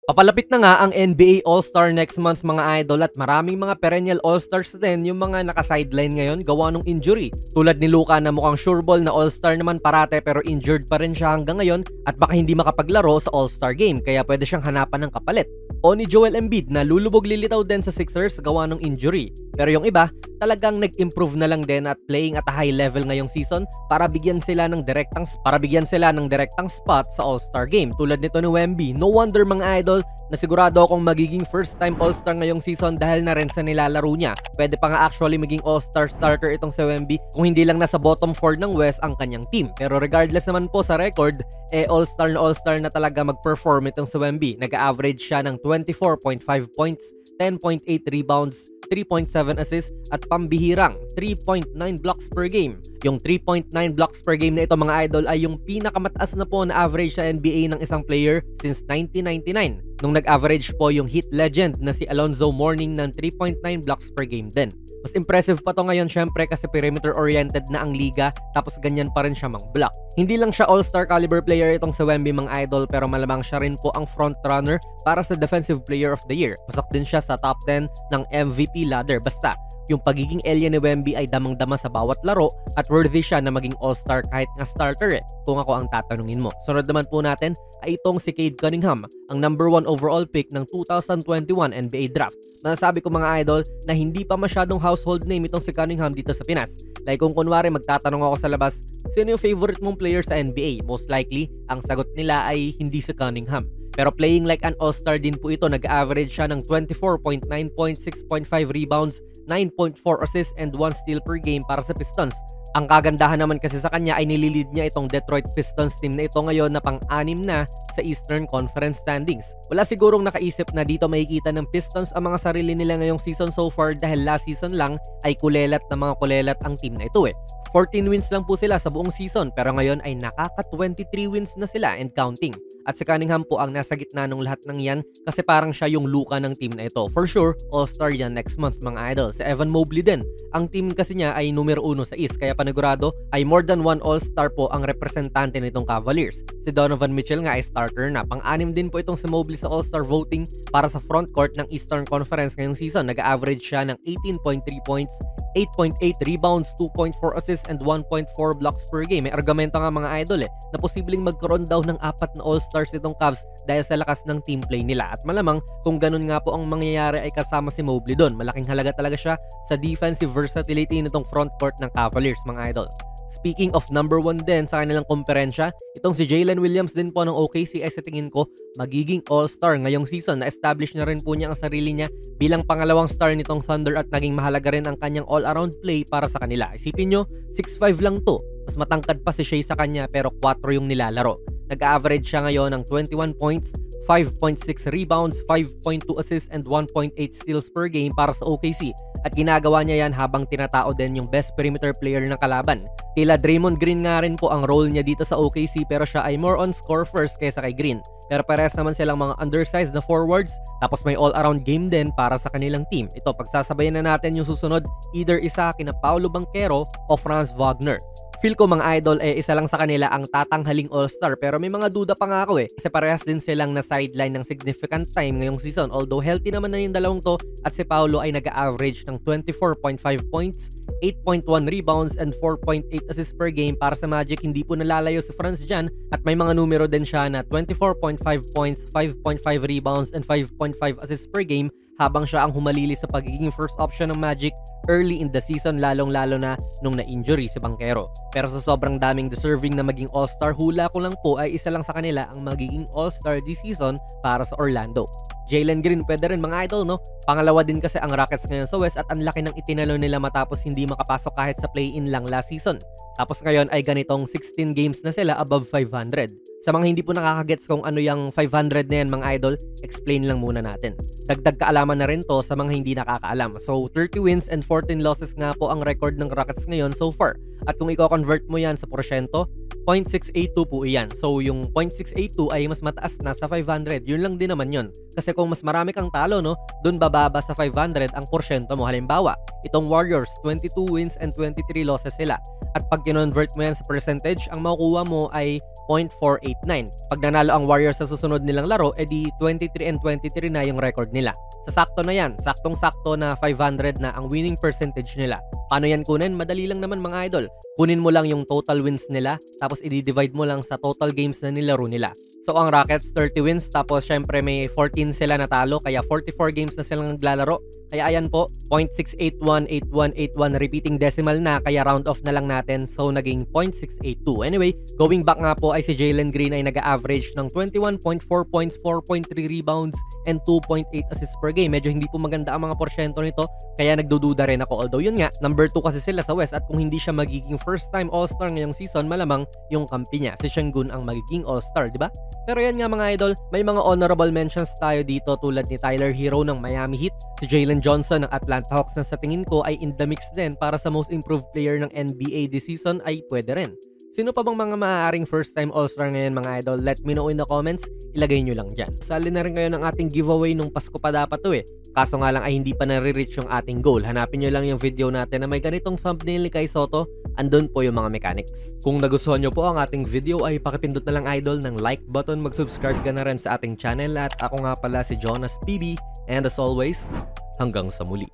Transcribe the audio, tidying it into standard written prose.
Papalapit na nga ang NBA All-Star next month mga idol at maraming mga perennial All-Stars din yung mga naka-sideline ngayon gawa ng injury. Tulad ni Luka na mukhang sureball na All-Star naman parate pero injured pa rin siya hanggang ngayon at baka hindi makapaglaro sa All-Star game kaya pwede siyang hanapan ng kapalit. O ni Joel Embiid na lulubog lilitaw din sa Sixers gawa ng injury. Pero yung iba, talagang nag-improve na lang din at playing at a high level ngayong season para bigyan sila ng direktang spot sa All-Star game. Tulad nito ni Wemby, no wonder mga idol na sigurado akong magiging first time All-Star ngayong season dahil na rin sa nilalaro niya. Pwede pa nga actually maging All-Star starter itong si Wemby kung hindi lang nasa bottom 4 ng West ang kanyang team. Pero regardless naman po sa record, All-Star na talaga mag-perform itong si Wemby. Nag-average siya ng 24.5 points, 10.8 rebounds, 3.7 assists at pambihirang 3.9 blocks per game. Yung 3.9 blocks per game na ito mga idol ay yung pinakamataas na po na average sa NBA ng isang player since 1999 nung nag-average po yung Heat legend na si Alonzo Mourning ng 3.9 blocks per game din. Mas impressive pa to ngayon syempre kasi perimeter-oriented na ang liga tapos ganyan pa rin siya mang-block. Hindi lang siya all-star caliber player itong si Wemby mga idol pero malamang siya rin po ang front-runner para sa Defensive Player of the Year. Pasok din siya sa top 10 ng MVP ladder. Basta, yung pagiging alien ni Wemby ay damang-dama sa bawat laro at worthy siya na maging all-star kahit nga starter kung ako ang tatanungin mo. Sunod naman po natin ay itong si Cade Cunningham, ang number 1 overall pick ng 2021 NBA Draft. Masasabi ko mga idol na hindi pa masyadong household name itong si Cunningham dito sa Pinas. Like kung kunwari magtatanong ako sa labas, sino yung favorite mong player sa NBA? Most likely, ang sagot nila ay hindi si Cunningham. Pero playing like an all-star din po ito, nag-average siya ng 24.9 points, 6.5 rebounds, 9.4 assists, and 1 steal per game para sa Pistons. Ang kagandahan naman kasi sa kanya ay nililid niya itong Detroit Pistons team na ito ngayon na pang-anim na sa Eastern Conference standings. Wala sigurong nakaisip na dito makikita ng Pistons ang mga sarili nila ngayong season so far dahil last season lang ay kulelat na mga kulelat ang team na ito 14 wins lang po sila sa buong season pero ngayon ay nakaka-23 wins na sila and counting. At si Cunningham po ang nasa gitna ng lahat ng yan kasi parang siya yung Luka ng team na ito. For sure, all-star yan next month mga idol. Si Evan Mobley din. Ang team kasi niya ay numero 1 sa East kaya panigurado ay more than one all-star po ang representante nitong Cavaliers. Si Donovan Mitchell nga ay starter na. Pang-anim din po itong si Mobley sa all-star voting para sa frontcourt ng Eastern Conference ngayong season. Nag-average siya ng 18.3 points, 8.8 rebounds, 2.4 assists, and 1.4 blocks per game. May argumento nga mga idol na posibleng magkaroon daw ng 4 na all-stars itong Cavs dahil sa lakas ng team play nila. At malamang kung ganun nga po ang mangyayari ay kasama si Mobley doon. Malaking halaga talaga siya sa defensive versatility nitong frontcourt ng Cavaliers mga idol. Speaking of number 1 din sa kanilang komperensya, itong si Jalen Williams din po ng OKC ay sa tingin ko magiging all-star ngayong season. Na-establish na rin po niya ang sarili niya bilang pangalawang star nitong Thunder at naging mahalaga rin ang kanyang all-around play para sa kanila. Isipin nyo, 6'5 lang to. Mas matangkad pa si Shea sa kanya pero 4 yung nilalaro. Nag-average siya ngayon ng 21 points, 5.6 rebounds, 5.2 assists, and 1.8 steals per game para sa OKC. At ginagawa niya yan habang tinatao din yung best perimeter player ng kalaban. Tila Draymond Green nga rin po ang role niya dito sa OKC pero siya ay more on score first kaysa kay Green. Pero parehas naman silang mga undersized na forwards tapos may all-around game din para sa kanilang team. Ito, pagsasabayan na natin yung susunod, either isa kina Paolo Banchero o Franz Wagner. Feel ko mga idol isa lang sa kanila ang tatanghaling all-star pero may mga duda pa nga ako kasi parehas din silang na sideline ng significant time ngayong season although healthy naman na yung dalawang to at si Paolo ay nag-average ng 24.5 points, 8.1 rebounds and 4.8 assists per game para sa Magic. Hindi po nalalayo si Franz dyan at may mga numero din siya na 24.5 points, 5.5 rebounds and 5.5 assists per game habang siya ang humalili sa pagiging first option ng Magic early in the season lalong-lalo na nung na-injury si Banchero. Pero sa sobrang daming deserving na maging all-star, hula ko lang po ay isa lang sa kanila ang magiging all-star this season para sa Orlando. Jalen Green pwede rin mga idol no? Pangalawa din kasi ang Rockets ngayon sa West at ang laki ng itinalo nila matapos hindi makapasok kahit sa play-in lang last season. Tapos ngayon ay ganitong 16 games na sila above 500. Sa mga hindi po nakakagets kung ano yung 500 na yan mga idol, explain lang muna natin. Dagdag kaalaman na rin to sa mga hindi nakakaalam. So 30 wins and 14 losses nga po ang record ng Rockets ngayon so far. At kung i-convert mo yan sa porsyento, 0.682 po iyan. So yung 0.682 ay mas mataas na sa 500. Yun lang din naman yun. Kasi kung mas marami kang talo, no, dun bababa sa 500 ang porsyento mo. Halimbawa, Itong Warriors, 22 wins and 23 losses sila. At pag kinonvert mo yan sa percentage, ang makukuha mo ay 0.489. Pag nanalo ang Warriors sa susunod nilang laro, edi 23 and 23 na yung record nila. Sa sakto na yan, saktong-sakto na 500 na ang winning percentage nila. Paano yan kunin? Madali lang naman mga idol. Kunin mo lang yung total wins nila, tapos i-divide mo lang sa total games na nilaro nila. So ang Rockets 30 wins, tapos syempre may 14 sila natalo, kaya 44 games na silang naglalaro. Kaya ayan po, 0.6818181 repeating decimal na, kaya round off na lang natin. So naging 0.682. Anyway, going back nga po ay si Jalen Green ay nag-average ng 21.4 points, 4.3 rebounds, and 2.8 assists per game. Medyo hindi po maganda ang mga porsyento nito, kaya nagdududa rin ako. Although yun nga, number 2 kasi sila sa West, at kung hindi siya magiging first time All-Star ngayong season, malamang yung kampi niya, si Sengun, ang magiging All-Star, di ba? Pero yan nga mga idol, may mga honorable mentions tayo dito tulad ni Tyler Hero ng Miami Heat, si Jalen Johnson ng Atlanta Hawks na sa tingin ko ay in the mix din para sa most improved player ng NBA this season ay pwede rin. Sino pa bang mga maaaring first time All-Star ngayon mga idol? Let me know in the comments, ilagay nyo lang dyan. Sali na rin kayo ng ating giveaway nung Pasko pa dapat to eh. Kaso nga lang ay hindi pa nare-reach yung ating goal. Hanapin nyo lang yung video natin na may ganitong thumbnail ni Kai Sotto. Andun po yung mga mechanics. Kung nagustuhan nyo po ang ating video ay pakipindot na lang idol ng like button, mag-subscribe ka na rin sa ating channel, at ako nga pala si Jonas PB, and as always, hanggang sa muli.